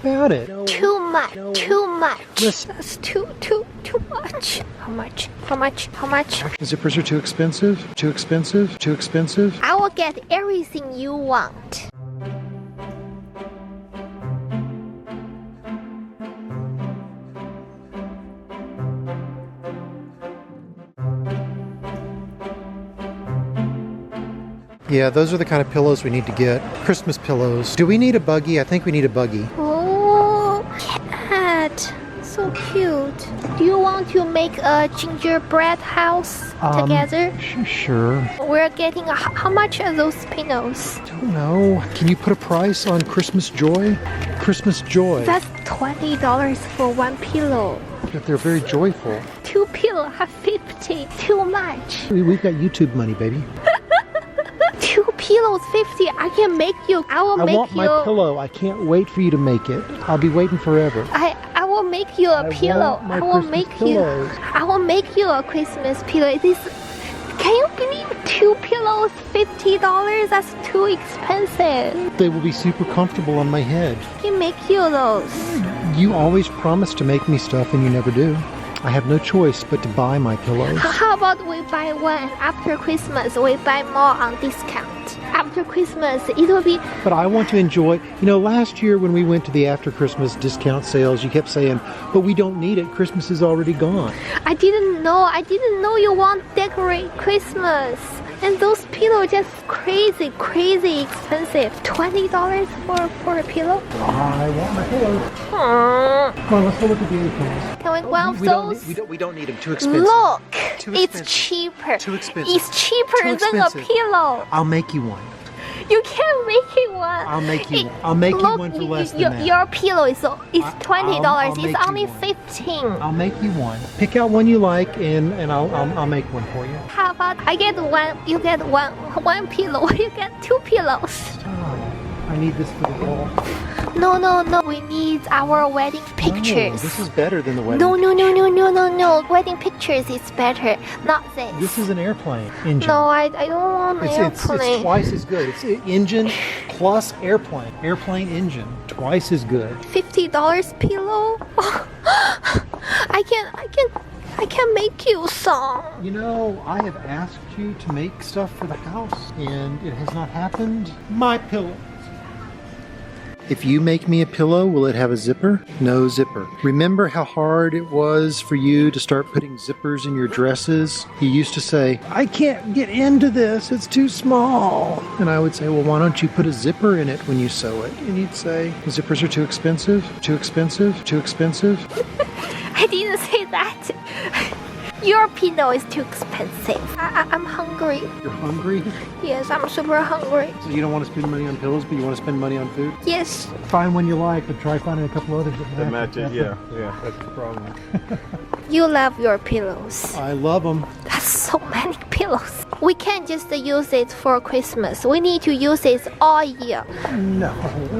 about it? Too much. Too much. Listen. That's too much. How much? Zippers are too expensive. Too expensive. Too expensive. I will get everything you want. Yeah, those are the kind of pillows we need to get. Christmas pillows. Do we need a buggy? I think we need a buggy. Oh, cat. So cute. Do you want to make a gingerbread house together? Sure. We're getting how much are those pillows? I don't know. Can you put a price on Christmas joy? Christmas joy. That's $20 for one pillow. But they're very joyful. 2 pillows have 50. Too much. We've got YouTube money, baby. 2 pillows 50. I can make you. I want my pillow. I can't wait for you to make it. I'll be waiting forever. I will make you a pillow. I will make you a Christmas pillow. Can you believe 2 pillows $50? That's too expensive. They will be super comfortable on my head. I can make you those. You always promise to make me stuff and you never do. I have no choice but to buy my pillows. How about we buy one and after Christmas we buy more on discount? After Christmas it will be... But I want to enjoy... You know, last year when we went to the after Christmas discount sales, you kept saying, but we don't need it. Christmas is already gone. I didn't know you want to decorate Christmas. And those pillows just crazy expensive. $20 for a pillow? I want my pillows. Come on, let's go look at the other pillows. Can we one of those? We don't need them. Too expensive. Look, Too expensive. It's cheaper. Too expensive. It's cheaper Too than a expensive. pillow. I'll make you one. You can't make it one. I'll make you one for less than that. Your pillow is $20. I'll It's make only you one. $15. I'll make you one. Pick out one you like, and I'll make one for you. How about I get one? You get one pillow. You get 2 pillows. Oh, I need this for the ball. No. We need our wedding pictures. No, this is better than the wedding. No. Wedding pictures is better, not this. This is an airplane engine. No, I don't want an airplane. It's twice as good. It's engine plus airplane. Airplane engine. Twice as good. $50 pillow? I can make you some. You know, I have asked you to make stuff for the house, and it has not happened. My pillow. If you make me a pillow, will it have a zipper? No zipper. Remember how hard it was for you to start putting zippers in your dresses? You used to say, I can't get into this, it's too small. And I would say, well, why don't you put a zipper in it when you sew it? And you'd say, zippers are too expensive, too expensive, too expensive. I didn't say that. Your pillow is too expensive. I'm hungry. You're hungry? Yes, I'm super hungry. So you don't want to spend money on pillows, but you want to spend money on food? Yes. Find one you like, but try finding a couple others that match it. Yeah, that's the problem. You love your pillows. I love them. That's so many pillows. We can't just use it for Christmas. We need to use it all year. No,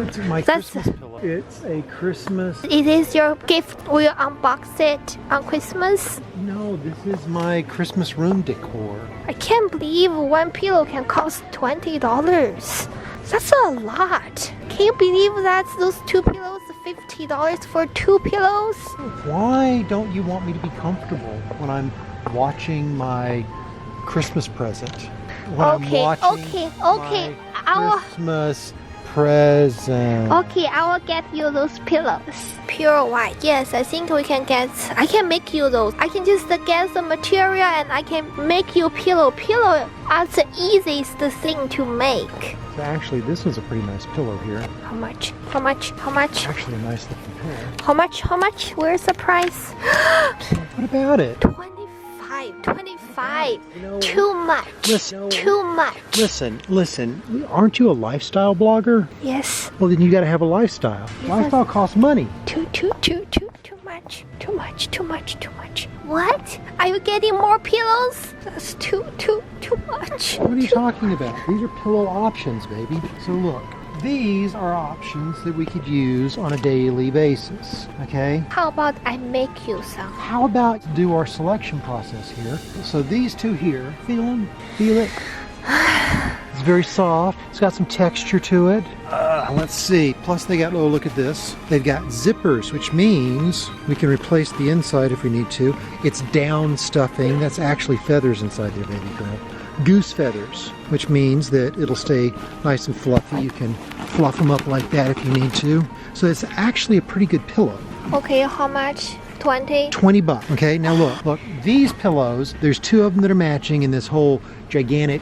it's my Christmas pillow. It's a Christmas... It is your gift. Will you unbox it on Christmas? No, this is my Christmas room decor. I can't believe one pillow can cost $20. That's a lot. Can you believe that those 2 pillows, $50 for 2 pillows? Why don't you want me to be comfortable when I'm watching my Christmas present? Okay. Christmas present. Okay, I will get you those pillows. Pure white. Yes, I think I can make you those. I can just get the material and I can make you pillow. Pillow are the easiest thing to make. So actually, this is a pretty nice pillow here. How much? Actually, a nice looking pillow. How much? Where's the price? What about it? 25. You know, Too much. Too much. Listen. Aren't you a lifestyle blogger? Yes. Well, then you got to have a lifestyle. Yes. Lifestyle costs money. Too much. What? Are you getting more pillows? That's too much. What are you talking about? These are pillow options, baby. So look, these are options that we could use on a daily basis, okay? How about I make you some? How about do our selection process here? So these 2 here, feel them? Feel it? It's very soft. It's got some texture to it. Let's see. Plus they got, oh, look at this. They've got zippers, which means we can replace the inside if we need to. It's down stuffing. That's actually feathers inside there, baby girl. Goose feathers, which means that it'll stay nice and fluffy. You can fluff them up like that if you need to. So it's actually a pretty good pillow. Okay, how much? 20? 20 bucks. Okay, now look, these pillows, there's 2 of them that are matching in this whole gigantic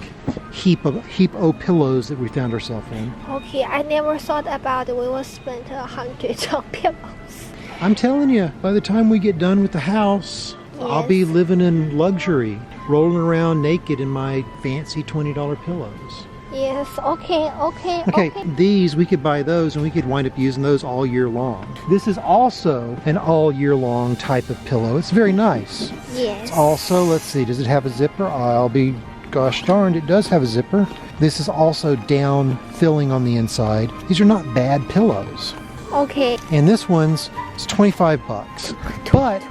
heap of pillows that we found ourselves in. Okay, I never thought about it. We will spend $100 on pillows. I'm telling you, by the time we get done with the house, I'll be living in luxury, rolling around naked in my fancy $20 pillows. Yes, okay. These, we could buy those and we could wind up using those all year long. This is also an all year long type of pillow. It's very nice. Yes. It's also, let's see, does it have a zipper? I'll be, gosh darned, it does have a zipper. This is also down filling on the inside. These are not bad pillows. Okay. And this one's, it's 25 bucks. But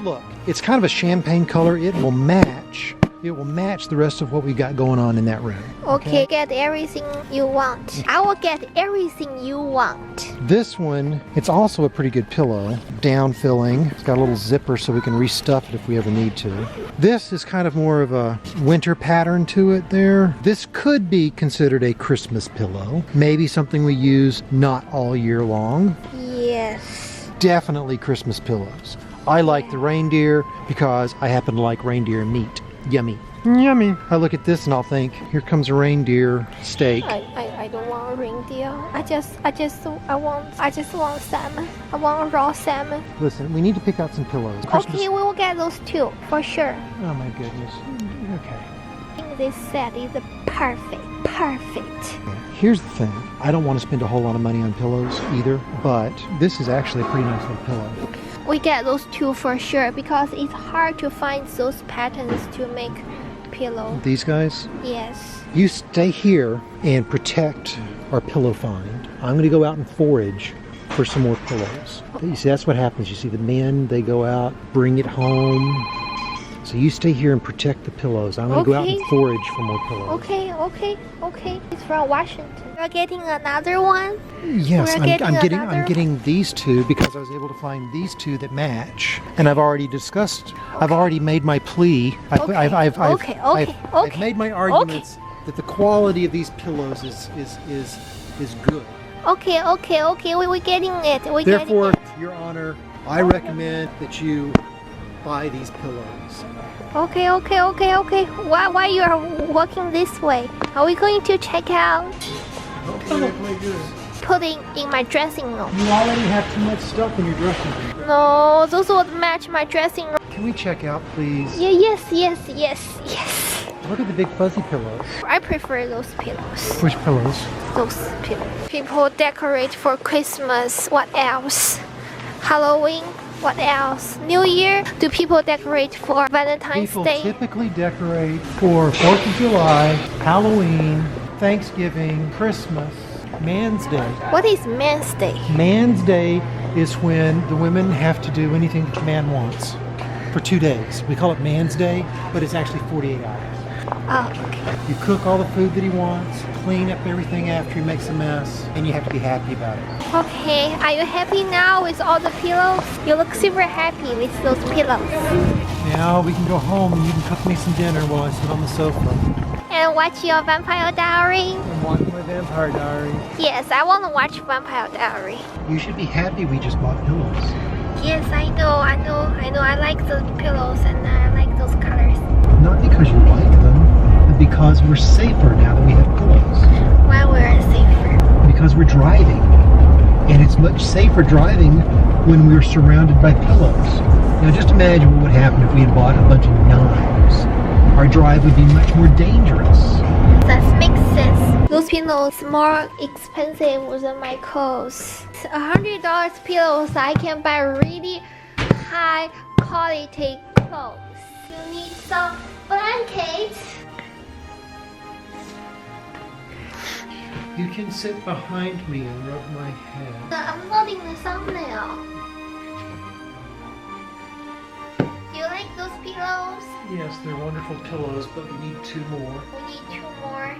look, it's kind of a champagne color. It will match the rest of what we got going on in that room. Okay, get everything you want. I will get everything you want. This one, it's also a pretty good pillow. Down filling. It's got a little zipper so we can restuff it if we ever need to. This is kind of more of a winter pattern to it there. This could be considered a Christmas pillow. Maybe something we use not all year long. Yes. Definitely Christmas pillows. I like the reindeer because I happen to like reindeer meat. Yummy. Yummy. I look at this and I'll think, here comes a reindeer steak. I don't want reindeer. I just want salmon. I want raw salmon. Listen, we need to pick out some pillows. Okay, we will get those 2 for sure. Oh my goodness. Okay. I think this set is perfect. Here's the thing. I don't want to spend a whole lot of money on pillows either, but this is actually a pretty nice little pillow. We get those 2 for sure because it's hard to find those patterns to make pillow. These guys? Yes. You stay here and protect our pillow find. I'm going to go out and forage for some more pillows. You see, that's what happens. You see the men, they go out, bring it home. So you stay here and protect the pillows. I'm going to go out and forage for more pillows. Okay. It's from Washington. We're getting another one? Yes, I'm getting these 2 because I was able to find these 2 that match. And I've already made my plea. I've made my arguments that the quality of these pillows is good. Okay. We're getting it. Therefore, Your Honor, I recommend that you buy these pillows. Okay. Why you are walking this way? Are we going to check out? Putting in my dressing room. You already have too much stuff in your dressing room. No, those would match my dressing room. Can we check out, please? Yes. Look at the big fuzzy pillows. I prefer those pillows. Which pillows? Those pillows. People decorate for Christmas. What else? Halloween. What else? New Year? Do people decorate for Valentine's Day? People typically decorate for 4th of July, Halloween, Thanksgiving, Christmas, Man's Day. What is Man's Day? Man's Day is when the women have to do anything that the man wants for 2 days. We call it Man's Day, but it's actually 48 hours. Oh, okay. You cook all the food that he wants, clean up everything after he makes a mess, and you have to be happy about it. Okay, are you happy now with all the pillows? You look super happy with those pillows. Now we can go home and you can cook me some dinner while I sit on the sofa. And watch your Vampire Diary? I'm watching my Vampire Diary. Yes, I want to watch Vampire Diary. You should be happy we just bought pillows. Yes, I know. I like those pillows and I like those colors. Not because you like them, but because we're safer now that we have pillows. Why we're safer? Because we're driving. And it's much safer driving when we're surrounded by pillows. Now just imagine what would happen if we had bought a bunch of knives. Our drive would be much more dangerous. That makes sense. Those pillows more expensive than my clothes. $100 pillows, I can buy really high quality clothes. You need some blankets. You can sit behind me and rub my head. I'm loading the thumbnail. Do you like those pillows? Yes, they're wonderful pillows, but we need 2 more. We need 2 more.